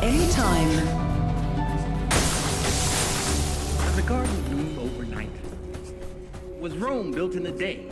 Anytime. Does a garden bloom overnight? Was Rome built in a day?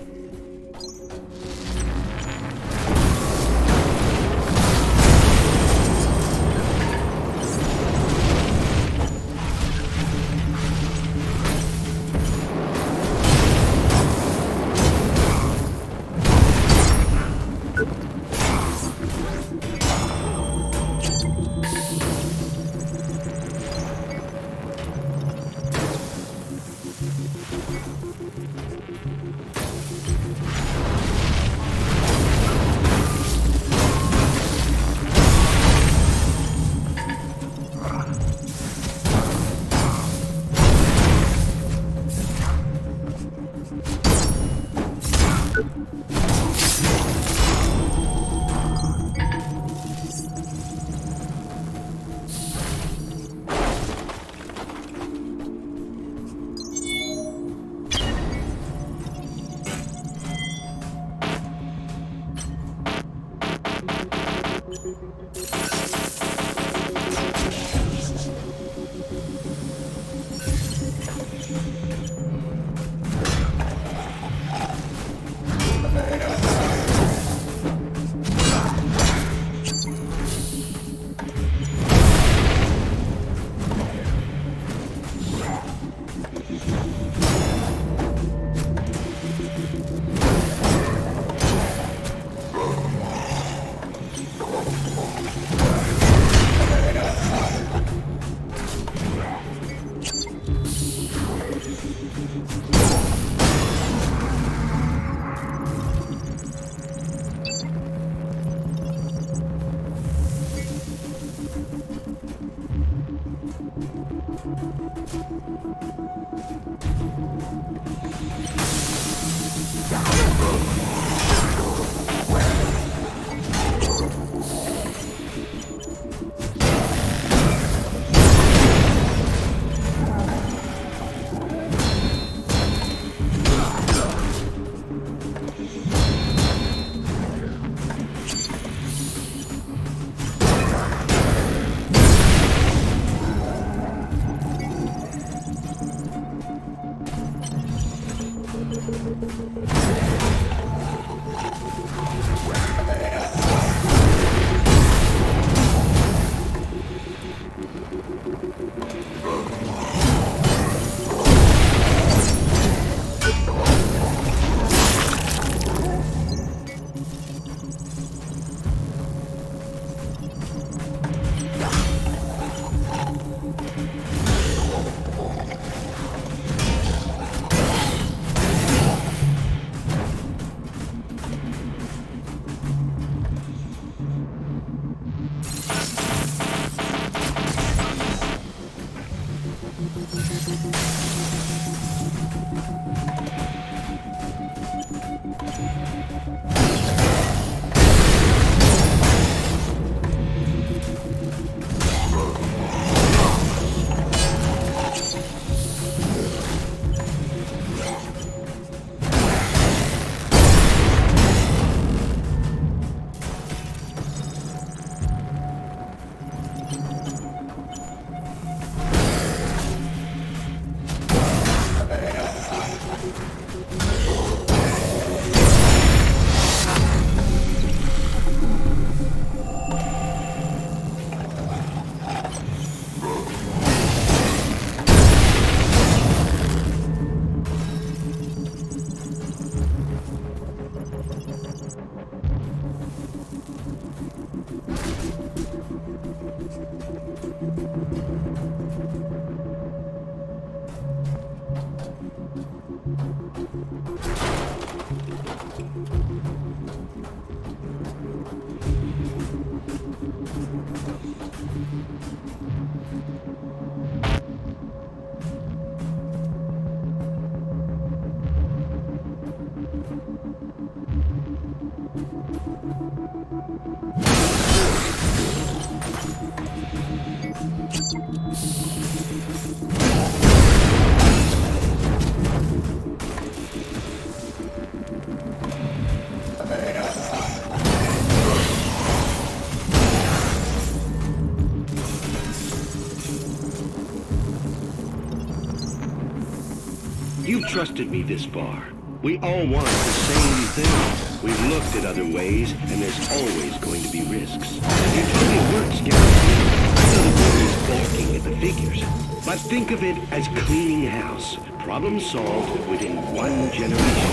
trusted me this far. We all want the same thing. We've looked at other ways, and there's always going to be risks. Utopia works guaranteed. I know the board is balking at the figures, but think of it as cleaning house. Problem solved within 1 generation.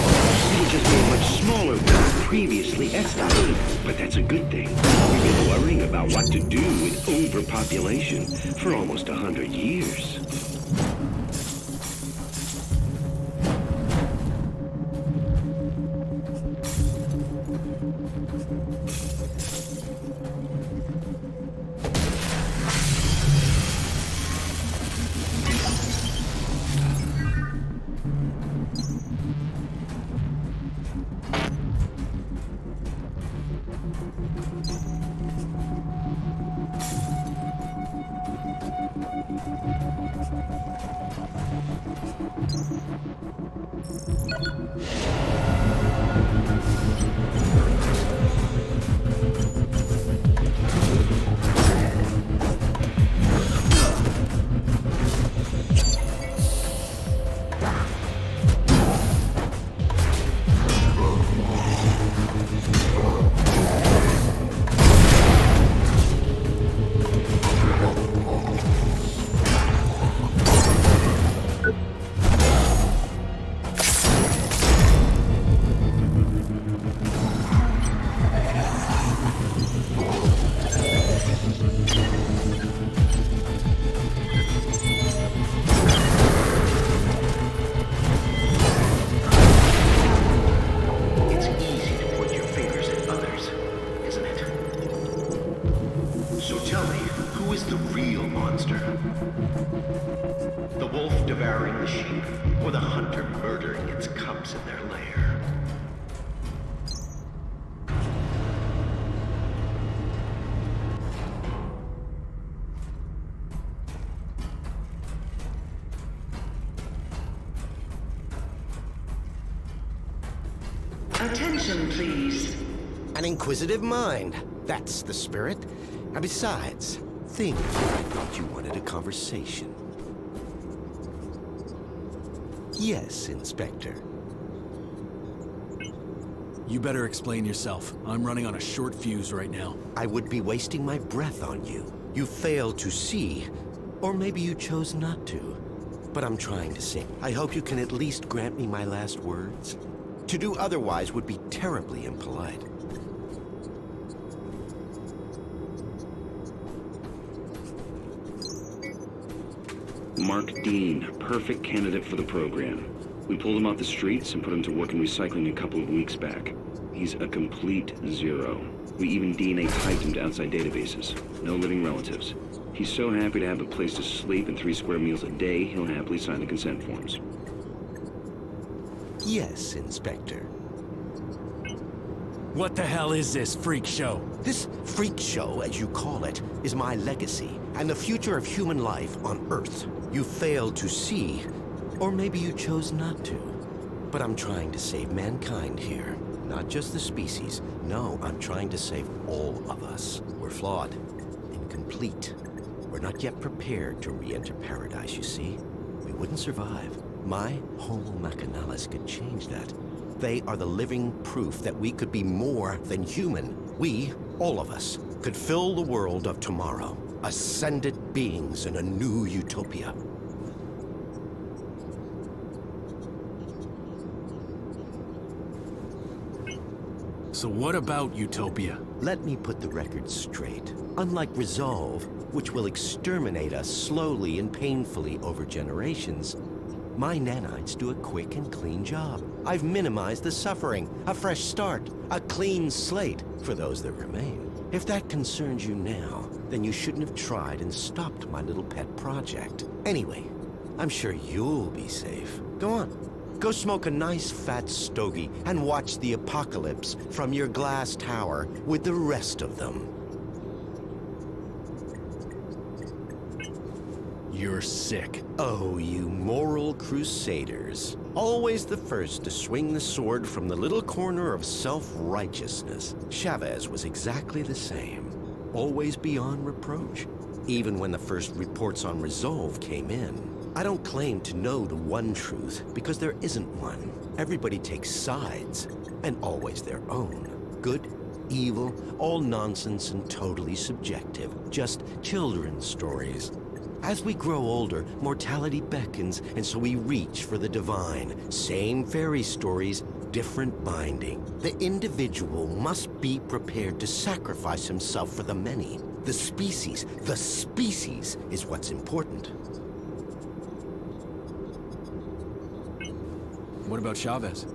It'll just be a much smaller than previously estimated, but that's a good thing. We've been worrying about what to do with overpopulation for almost 100 years. Attention, please. An inquisitive mind. That's the spirit. And besides, think I thought you wanted a conversation. Yes, Inspector. You better explain yourself. I'm running on a short fuse right now. I would be wasting my breath on you. You failed to see, or maybe you chose not to. But I'm trying to say, I hope you can at least grant me my last words. To do otherwise would be terribly impolite. Mark Dean, perfect candidate for the program. We pulled him off the streets and put him to work in recycling a couple of weeks back. He's a complete zero. We even DNA typed him to outside databases. No living relatives. He's so happy to have a place to sleep and 3 square meals a day, he'll happily sign the consent forms. Yes, Inspector. What the hell is this freak show? This freak show, as you call it, is my legacy and the future of human life on Earth. You failed to see, or maybe you chose not to. But I'm trying to save mankind here. Not just the species. No, I'm trying to save all of us. We're flawed, incomplete. We're not yet prepared to re-enter paradise, you see. We wouldn't survive. My Homo Machinalis could change that. They are the living proof that we could be more than human. We, all of us, could fill the world of tomorrow. Ascended beings in a new utopia. So what about utopia? Let me put the record straight. Unlike Resolve, which will exterminate us slowly and painfully over generations, my nanites do a quick and clean job. I've minimized the suffering, a fresh start, a clean slate for those that remain. If that concerns you now, then you shouldn't have tried and stopped my little pet project. Anyway, I'm sure you'll be safe. Go on. Go smoke a nice fat stogie and watch the apocalypse from your glass tower with the rest of them. You're sick. Oh, you moral crusaders. Always the first to swing the sword from the little corner of self-righteousness. Chavez was exactly the same. Always beyond reproach. Even when the first reports on Resolve came in. I don't claim to know the one truth, because there isn't one. Everybody takes sides, and always their own. Good, evil, all nonsense and totally subjective. Just children's stories. As we grow older, mortality beckons, and so we reach for the divine. Same fairy stories, different binding. The individual must be prepared to sacrifice himself for the many. The species is what's important. What about Chavez?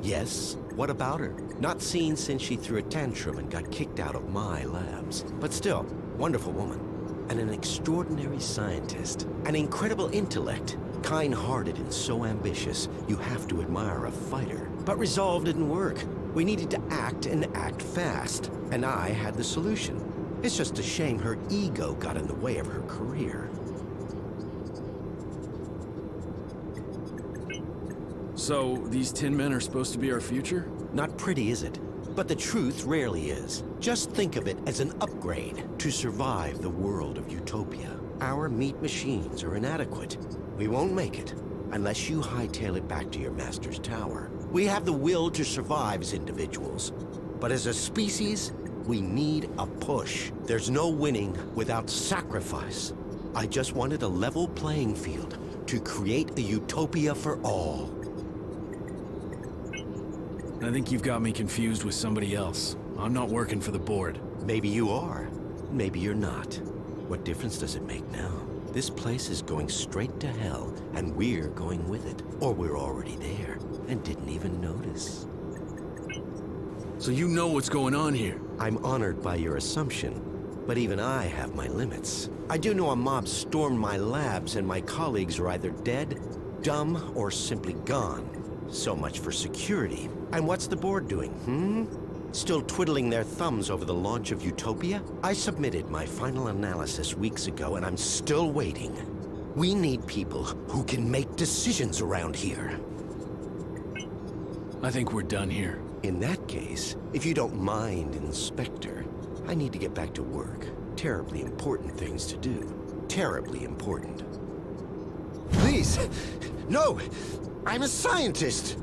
Yes, what about her? Not seen since she threw a tantrum and got kicked out of my labs. But still, wonderful woman. And an extraordinary scientist. An incredible intellect. Kind-hearted and so ambitious, you have to admire a fighter. But resolve didn't work. We needed to act and act fast. And I had the solution. It's just a shame her ego got in the way of her career. So, these tin men are supposed to be our future? Not pretty, is it? But the truth rarely is. Just think of it as an upgrade to survive the world of utopia. Our meat machines are inadequate. We won't make it unless you hightail it back to your master's tower. We have the will to survive as individuals. But as a species, we need a push. There's no winning without sacrifice. I just wanted a level playing field to create a utopia for all. I think you've got me confused with somebody else. I'm not working for the board. Maybe you are. Maybe you're not. What difference does it make now? This place is going straight to hell, and we're going with it. Or we're already there, and didn't even notice. So you know what's going on here? I'm honored by your assumption, but even I have my limits. I do know a mob stormed my labs, and my colleagues are either dead, dumb, or simply gone. So much for security. And what's the board doing, Still twiddling their thumbs over the launch of Utopia? I submitted my final analysis weeks ago, and I'm still waiting. We need people who can make decisions around here. I think we're done here. In that case, if you don't mind, Inspector, I need to get back to work. Terribly important things to do. Terribly important. Please! No! I'm a scientist!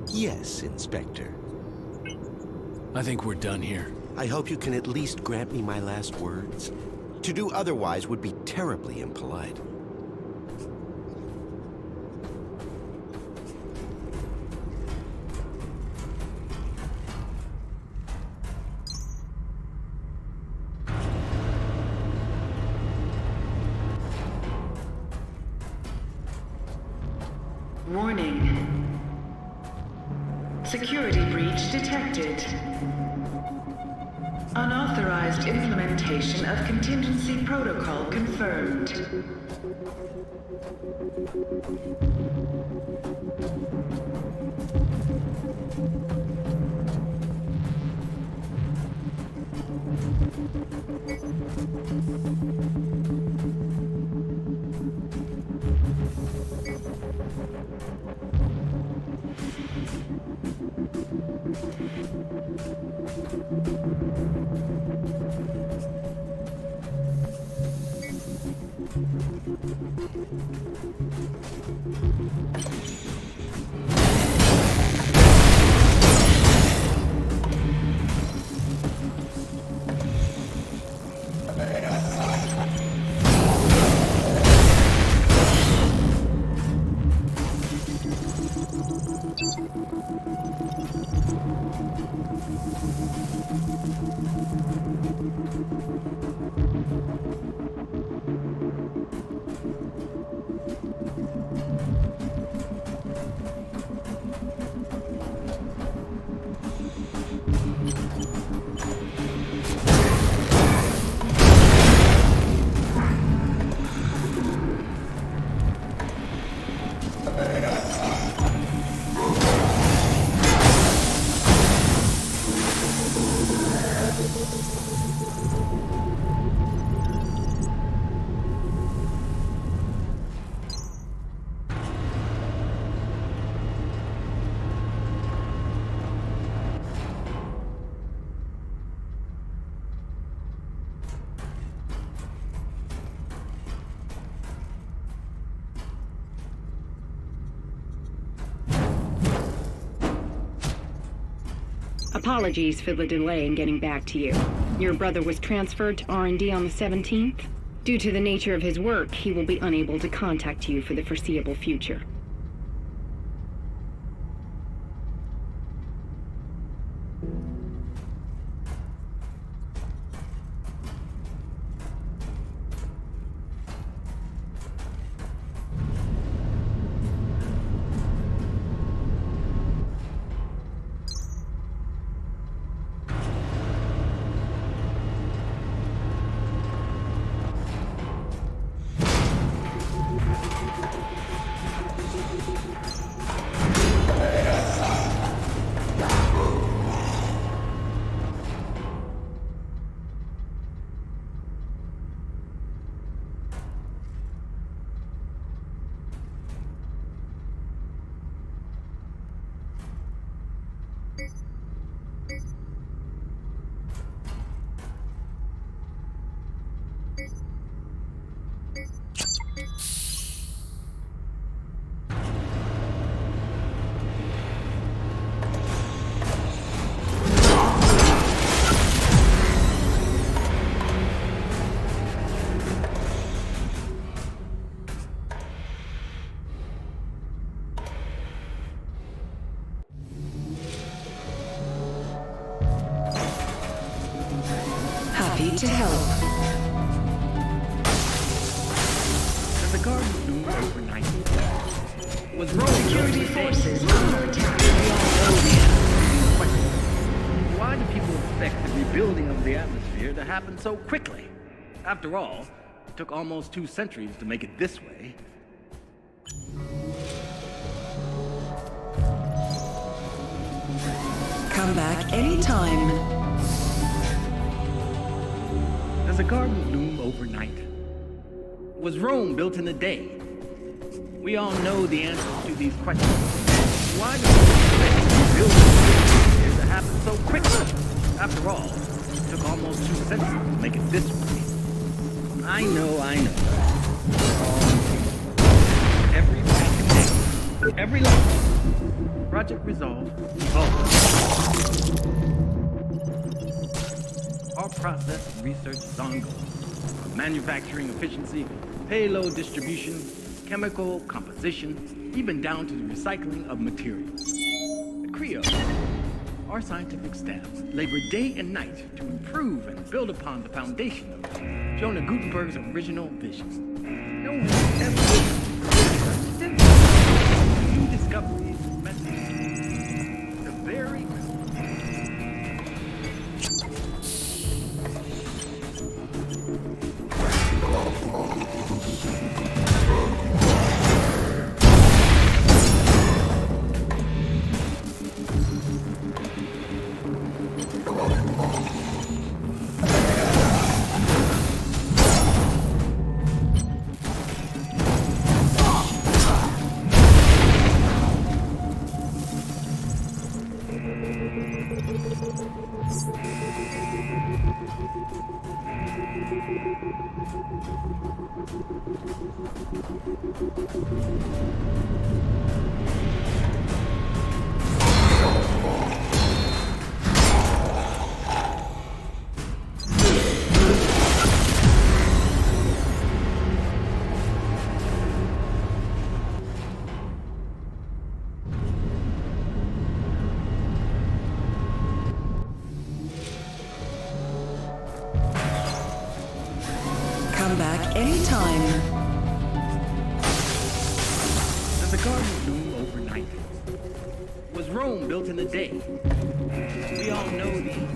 Yes, Inspector. I think we're done here. I hope you can at least grant me my last words. To do otherwise would be terribly impolite. Warning. Security breach detected. Unauthorized implementation of contingency protocol confirmed. Apologies for the delay in getting back to you. Your brother was transferred to R&D on the 17th. Due to the nature of his work, he will be unable to contact you for the foreseeable future. Happy to help. As the guard loomed overnight, was rolling Security forces under attack. Why do people expect the rebuilding of the atmosphere to happen so quickly? After all, it took almost 2 centuries to make it this way. Come back anytime. As the garden loomed overnight, was Rome built in a day? We all know the answers to these questions. Why do people expect the rebuilding of the atmosphere to happen so quickly? After all, it took almost 2 centuries to make it this way. I know. Every passing day, every life. Project resolved. Our process and research is ongoing. Manufacturing efficiency, payload distribution, chemical composition, even down to the recycling of materials. At CREO, our scientific staff labor day and night to improve and build upon the foundation of Jonah Gutenberg's original vision. No one ever new discoveries, methods, the very Come back anytime. As the garden loomed overnight, was Rome built in a day? We all know the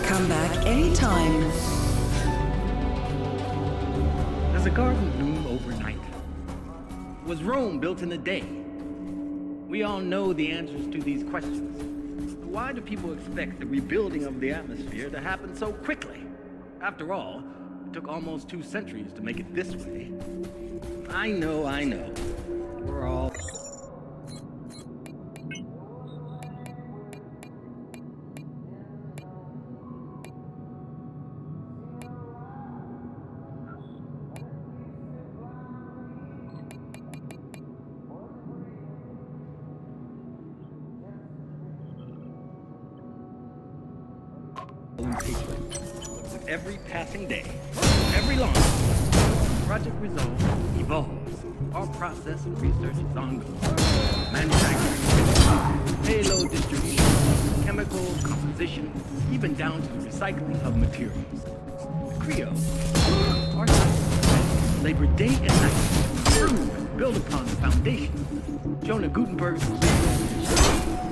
Come back anytime. Does a garden bloom overnight? Was Rome built in a day? We all know the answers to these questions. Why do people expect the rebuilding of the atmosphere to happen so quickly? After all, it took almost 2 centuries to make it this way. I know. We're all... With every passing day, every launch, Project Resolve evolves. Our process and research is ongoing. Manufacturing, payload distribution, chemical composition, even down to the recycling of materials. The Creo, our scientists labor day and night to build upon the foundation. Jonah Gutenberg's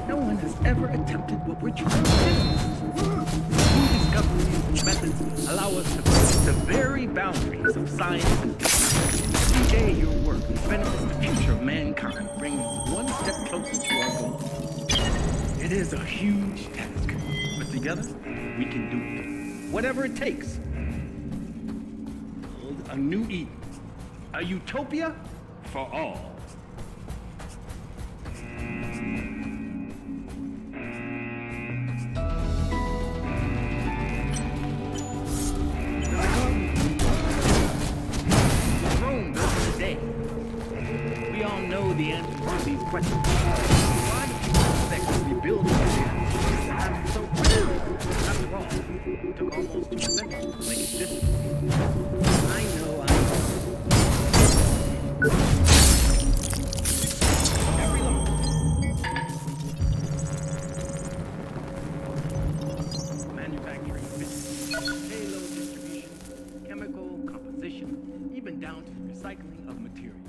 no one has ever attempted what we're trying to do. New discoveries and methods allow us to push the very boundaries of science and technology. Every day your work benefits the future of mankind, bringing us one step closer to our goal. It is a huge task, but together we can do it. Whatever it takes. Build a new Eden. A utopia for all. We all know the answers to these questions. Why do people expect the rebuilding of the atmosphere to happen so quickly? After all, it took almost 2 centuries to make it this way. I know. Every launch, manufacturing, payload distribution, chemical composition, even down to the recycling of materials.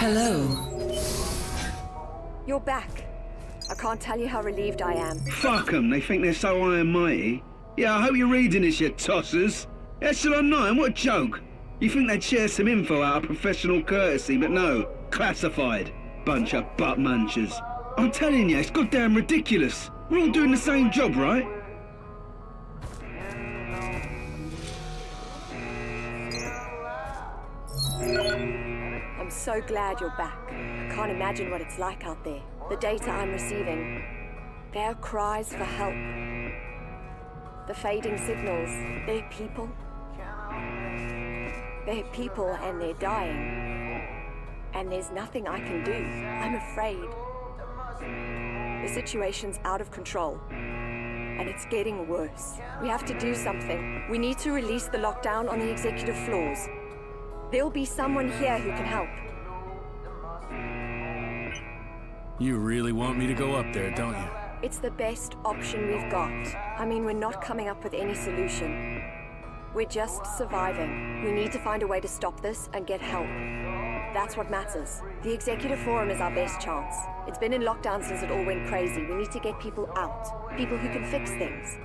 Hello. You're back. I can't tell you how relieved I am. Fuck 'em, they think they're so high and mighty. Yeah, I hope you're reading this, you tossers. Echelon 9, what a joke. You think they'd share some info out of professional courtesy, but no, classified. Bunch of butt munchers. I'm telling you, it's goddamn ridiculous. We're all doing the same job, right? I'm so glad you're back. I can't imagine what it's like out there. The data I'm receiving, their cries for help. The fading signals, they're people. They're people and they're dying. And there's nothing I can do. I'm afraid. The situation's out of control. And it's getting worse. We have to do something. We need to release the lockdown on the executive floors. There'll be someone here who can help. You really want me to go up there, don't you? It's the best option we've got. I mean, we're not coming up with any solution. We're just surviving. We need to find a way to stop this and get help. That's what matters. The Executive Forum is our best chance. It's been in lockdown since it all went crazy. We need to get people out. People who can fix things.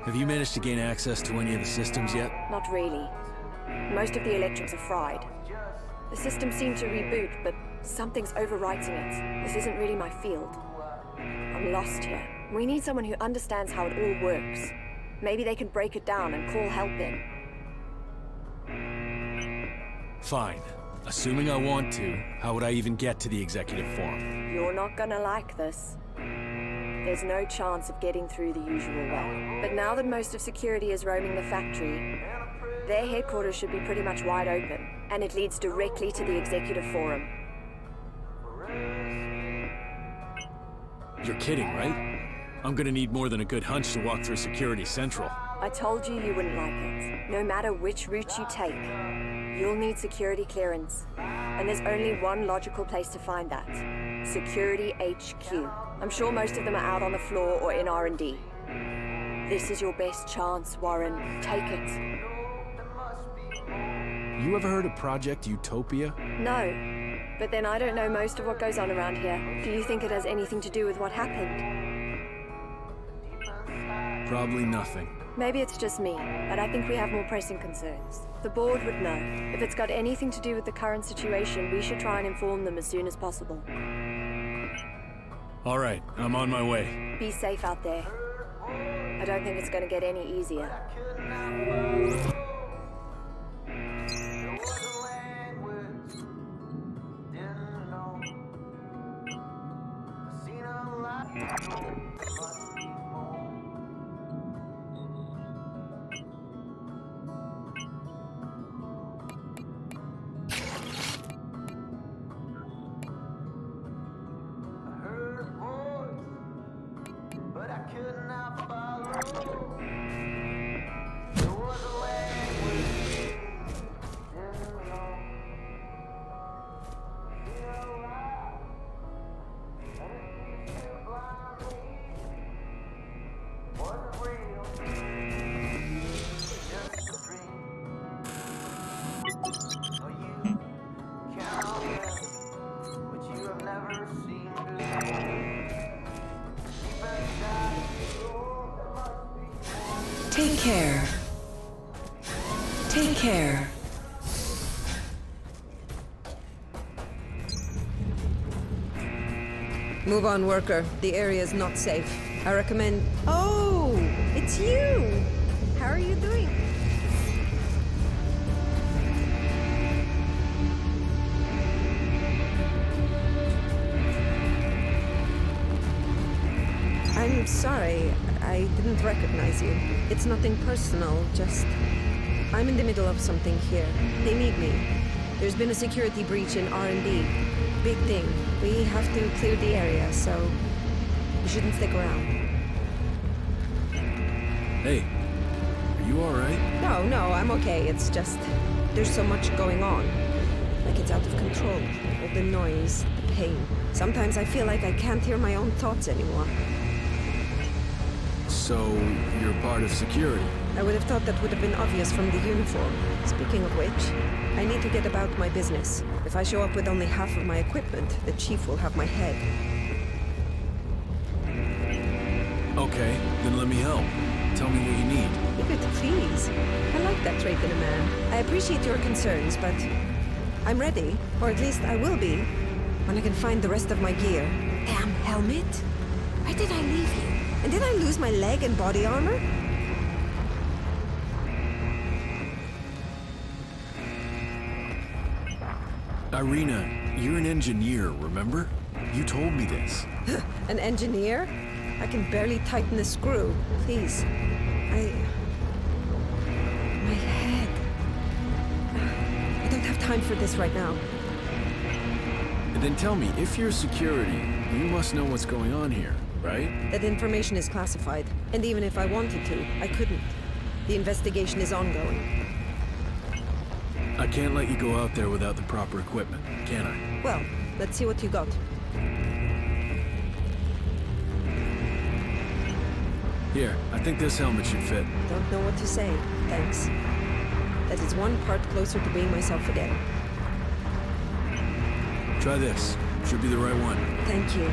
Have you managed to gain access to any of the systems yet? Not really. Most of the electrics are fried. The system seemed to reboot, but something's overwriting it. This isn't really my field. I'm lost here. We need someone who understands how it all works. Maybe they can break it down and call help in. Fine. Assuming I want to, how would I even get to the Executive Forum? You're not gonna like this. There's no chance of getting through the usual way. But now that most of security is roaming the factory, their headquarters should be pretty much wide open, and it leads directly to the Executive Forum. You're kidding, right? I'm gonna need more than a good hunch to walk through Security Central. I told you you wouldn't like it. No matter which route you take, you'll need security clearance. And there's only one logical place to find that. Security HQ. I'm sure most of them are out on the floor or in R&D. This is your best chance, Warren. Take it. You ever heard of Project Utopia? No. But then I don't know most of what goes on around here. Do you think it has anything to do with what happened? Probably nothing. Maybe it's just me, but I think we have more pressing concerns. The board would know. If it's got anything to do with the current situation, we should try and inform them as soon as possible. All right, I'm on my way. Be safe out there. I don't think it's going to get any easier. Take care. Take care. Move on, worker. The area is not safe. I recommend... Oh, it's you! How are you doing? I'm sorry. I didn't recognize you. It's nothing personal, just... I'm in the middle of something here. They need me. There's been a security breach in R&D. Big thing. We have to clear the area, so... you shouldn't stick around. Hey, are you alright? No, I'm okay. It's just... there's so much going on. Like it's out of control. All the noise, the pain. Sometimes I feel like I can't hear my own thoughts anymore. So, you're part of security? I would have thought that would have been obvious from the uniform. Speaking of which, I need to get about my business. If I show up with only half of my equipment, the chief will have my head. Okay, then let me help. Tell me what you need. Leave it, please. I like that trait in a man. I appreciate your concerns, but I'm ready, or at least I will be, when I can find the rest of my gear. Damn helmet! Where did I leave you? And did I lose my leg and body armor? Irina, you're an engineer, remember? You told me this. An engineer? I can barely tighten a screw. Please. My head. I don't have time for this right now. Then tell me, if you're security, you must know what's going on here, right? That information is classified. And even if I wanted to, I couldn't. The investigation is ongoing. I can't let you go out there without the proper equipment, can I? Well, let's see what you got. Here, I think this helmet should fit. Don't know what to say. Thanks. That is one part closer to being myself again. Try this. Should be the right one. Thank you.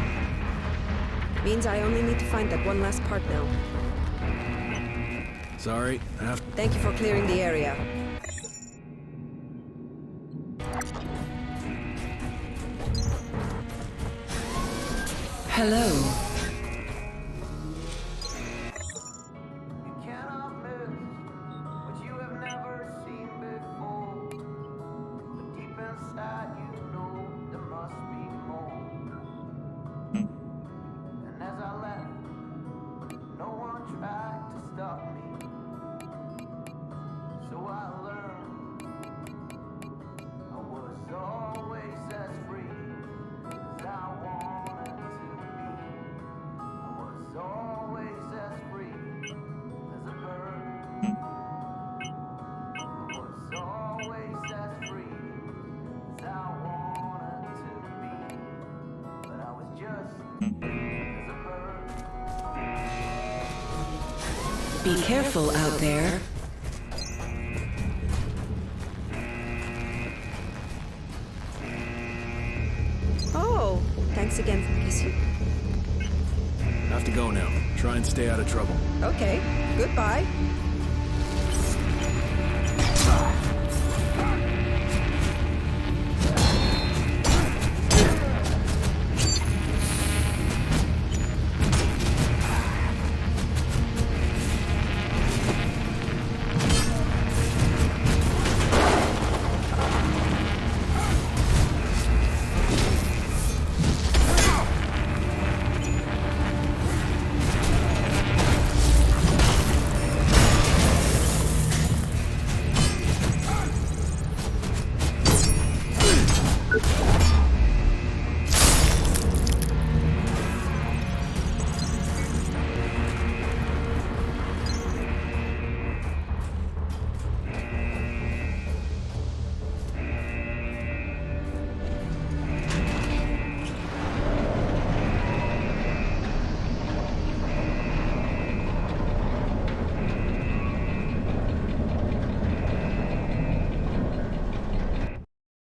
Means I only need to find that one last part now. Sorry, I have... Thank you for clearing the area. Hello. Be careful out there. Oh, thanks again. Guess you... Have to go now. Try and stay out of trouble. Okay, goodbye.